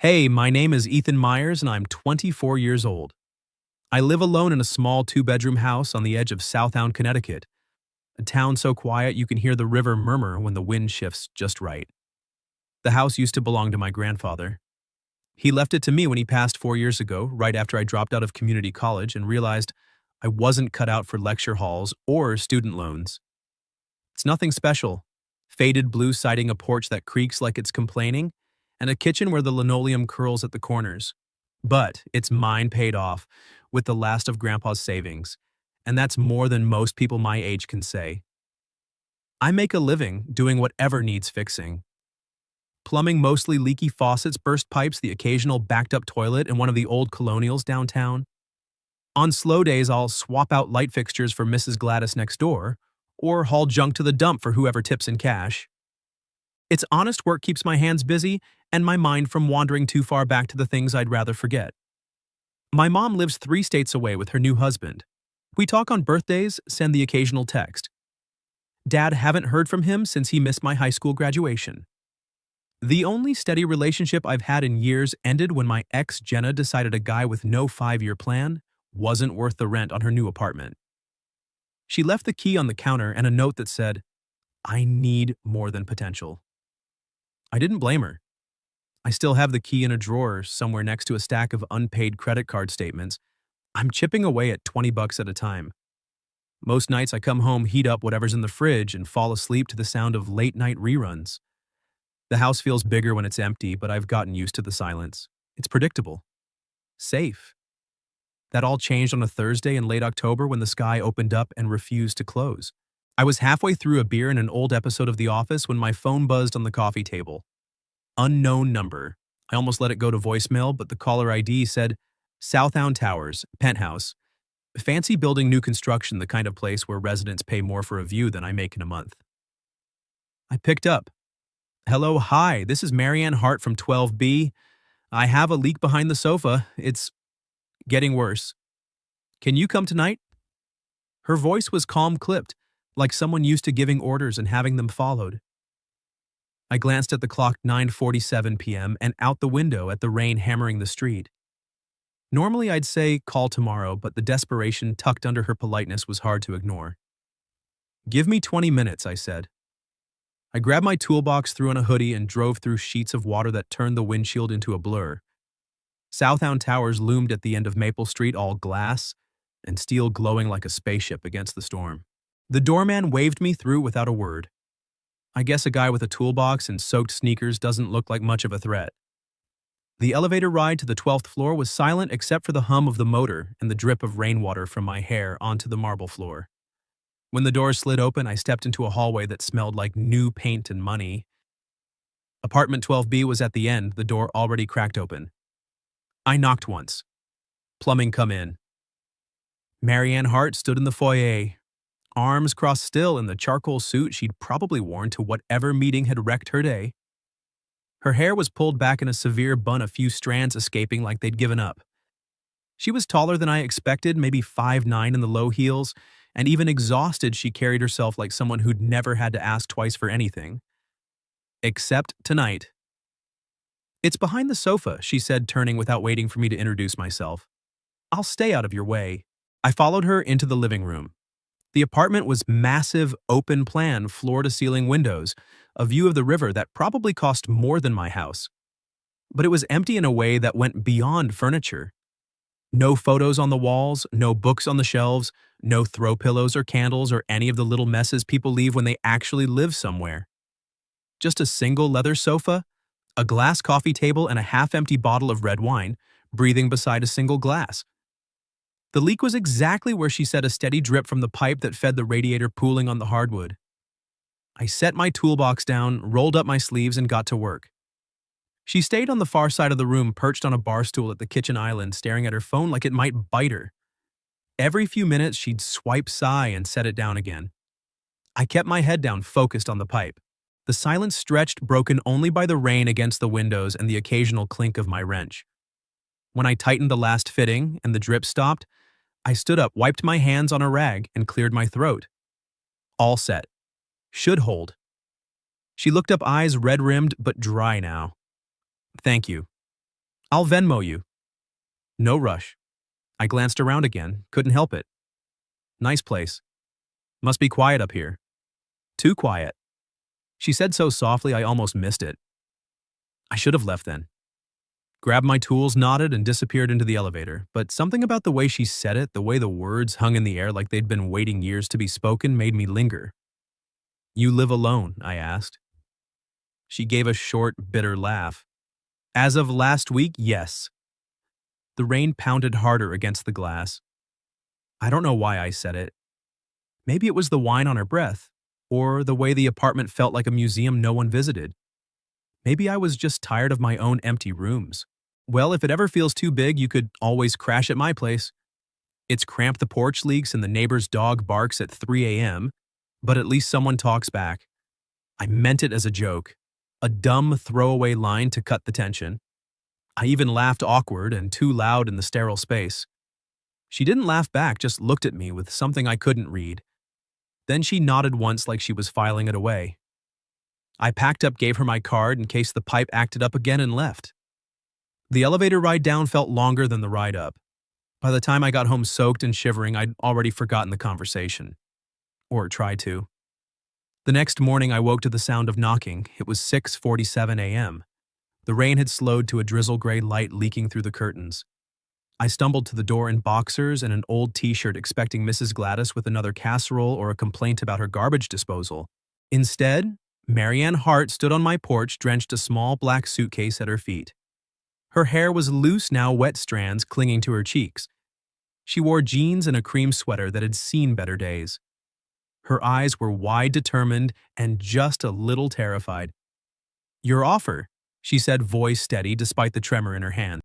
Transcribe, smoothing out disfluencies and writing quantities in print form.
Hey, my name is Ethan Myers and I'm 24 years old. I live alone in a small two-bedroom house on the edge of Southound, Connecticut, a town so quiet you can hear the river murmur when the wind shifts just right. The house used to belong to my grandfather. He left it to me when he passed 4 years ago, right after I dropped out of community college and realized I wasn't cut out for lecture halls or student loans. It's nothing special. Faded blue siding, a porch that creaks like it's complaining, and a kitchen where the linoleum curls at the corners. But it's mine paid off with the last of Grandpa's savings, and that's more than most people my age can say. I make a living doing whatever needs fixing. Plumbing mostly leaky faucets, burst pipes, the occasional backed up toilet in one of the old colonials downtown. On slow days, I'll swap out light fixtures for Mrs. Gladys next door, or haul junk to the dump for whoever tips in cash. It's honest work keeps my hands busy and my mind from wandering too far back to the things I'd rather forget. My mom lives 3 states away with her new husband. We talk on birthdays, send the occasional text. Dad, haven't heard from him since he missed my high school graduation. The only steady relationship I've had in years ended when my ex Jenna decided a guy with no 5-year plan wasn't worth the rent on her new apartment. She left the key on the counter and a note that said, "I need more than potential." I didn't blame her. I still have the key in a drawer somewhere next to a stack of unpaid credit card statements. I'm chipping away at $20 at a time. Most nights I come home, heat up whatever's in the fridge, and fall asleep to the sound of late-night reruns. The house feels bigger when it's empty, but I've gotten used to the silence. It's predictable. Safe. That all changed on a Thursday in late October when the sky opened up and refused to close. I was halfway through a beer in an old episode of The Office when my phone buzzed on the coffee table. Unknown number. I almost let it go to voicemail, but the caller ID said, Southound Towers, penthouse. Fancy building, new construction, the kind of place where residents pay more for a view than I make in a month. I picked up. Hello, hi, this is Marianne Hart from 12B. I have a leak behind the sofa. It's getting worse. Can you come tonight? Her voice was calm clipped, like someone used to giving orders and having them followed. I glanced at the clock, 9:47 p.m., and out the window at the rain hammering the street. Normally I'd say call tomorrow, but the desperation tucked under her politeness was hard to ignore. Give me 20 minutes, I said. I grabbed my toolbox, threw on a hoodie, and drove through sheets of water that turned the windshield into a blur. Southound Towers loomed at the end of Maple Street, all glass and steel glowing like a spaceship against the storm. The doorman waved me through without a word. I guess a guy with a toolbox and soaked sneakers doesn't look like much of a threat. The elevator ride to the 12th floor was silent except for the hum of the motor and the drip of rainwater from my hair onto the marble floor. When the doors slid open, I stepped into a hallway that smelled like new paint and money. Apartment 12B was at the end, the door already cracked open. I knocked once. Plumbing, come in. Marianne Hart stood in the foyer, arms crossed still in the charcoal suit she'd probably worn to whatever meeting had wrecked her day. Her hair was pulled back in a severe bun, a few strands escaping like they'd given up. She was taller than I expected, maybe 5'9" in the low heels, and even exhausted she carried herself like someone who'd never had to ask twice for anything. Except tonight. It's behind the sofa, she said, turning without waiting for me to introduce myself. I'll stay out of your way. I followed her into the living room. The apartment was massive, open plan, floor-to-ceiling windows, a view of the river that probably cost more than my house. But it was empty in a way that went beyond furniture. No photos on the walls, no books on the shelves, no throw pillows or candles or any of the little messes people leave when they actually live somewhere. Just a single leather sofa, a glass coffee table, and a half-empty bottle of red wine, breathing beside a single glass. The leak was exactly where she said, a steady drip from the pipe that fed the radiator pooling on the hardwood. I set my toolbox down, rolled up my sleeves, and got to work. She stayed on the far side of the room, perched on a bar stool at the kitchen island, staring at her phone like it might bite her. Every few minutes, she'd swipe sigh and set it down again. I kept my head down, focused on the pipe. The silence stretched, broken only by the rain against the windows and the occasional clink of my wrench. When I tightened the last fitting and the drip stopped, I stood up, wiped my hands on a rag, and cleared my throat. All set. Should hold. She looked up, eyes red-rimmed but dry now. Thank you. I'll Venmo you. No rush. I glanced around again, couldn't help it. Nice place. Must be quiet up here. Too quiet. She said so softly I almost missed it. I should have left then. Grabbed my tools, nodded, and disappeared into the elevator, but something about the way she said it, the way the words hung in the air like they'd been waiting years to be spoken, made me linger. You live alone? I asked. She gave a short, bitter laugh. As of last week, yes. The rain pounded harder against the glass. I don't know why I said it. Maybe it was the wine on her breath, or the way the apartment felt like a museum no one visited. Maybe I was just tired of my own empty rooms. Well, if it ever feels too big, you could always crash at my place. It's cramped, the porch leaks, and the neighbor's dog barks at 3 a.m., but at least someone talks back. I meant it as a joke, a dumb throwaway line to cut the tension. I even laughed awkward and too loud in the sterile space. She didn't laugh back, just looked at me with something I couldn't read. Then she nodded once like she was filing it away. I packed up, gave her my card in case the pipe acted up again, and left. The elevator ride down felt longer than the ride up. By the time I got home soaked and shivering, I'd already forgotten the conversation. Or tried to. The next morning, I woke to the sound of knocking. It was 6:47 a.m. The rain had slowed to a drizzle-gray light leaking through the curtains. I stumbled to the door in boxers and an old t-shirt, expecting Mrs. Gladys with another casserole or a complaint about her garbage disposal. Instead, Marianne Hart stood on my porch, drenched, a small black suitcase at her feet. Her hair was loose, now wet strands clinging to her cheeks. She wore jeans and a cream sweater that had seen better days. Her eyes were wide, determined, and just a little terrified. "Your offer," she said, voice steady despite the tremor in her hand.